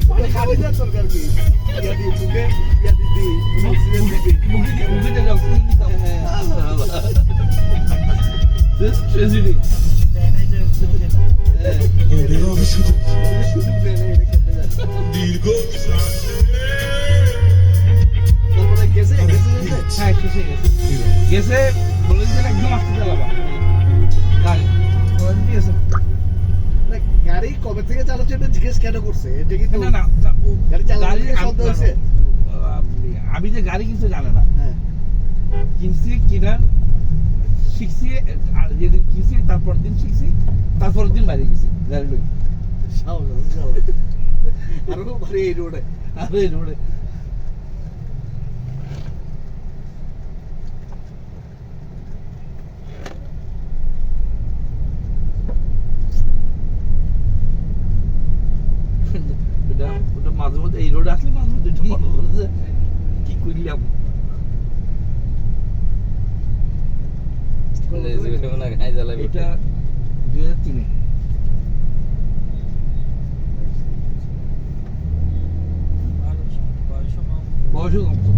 মানে খালি না সরকার কি ইয়া দি মুখে ইয়া দি অক্সিজেন দিবি মুখে যে অক্সিজেন দিতাম দিস ট্র্যাজেডি সুযোগ দেয় না এটা কেটে যায় তারপরে গেছে হ্যাঁ শেষে গেছে গেছে বলেছিলেন একদম আসতে চালাবা গাড়ি দিয়েছে গাড়ি কবে থেকে চালাচ্ছে এটা জিজ্ঞেস কেন করছে এটা কি না না গাড়ি চালানো শব্দ হয়েছে আমি যে গাড়ি কিনতে জানে না হ্যাঁ কিনছি কিনার শিখছি আর যেদিন কিনছি তারপর দিন শিখছি তারপর দিন বাইরে গেছি গাড়ি লই আরো মানে এই রোডে আর এই রোডে ওটা মাঝে মধ্যে এই রোডে আসলে মাঝে মধ্যে এটা মনে করে যে কি করলাম এটা 2003 বয়সও কম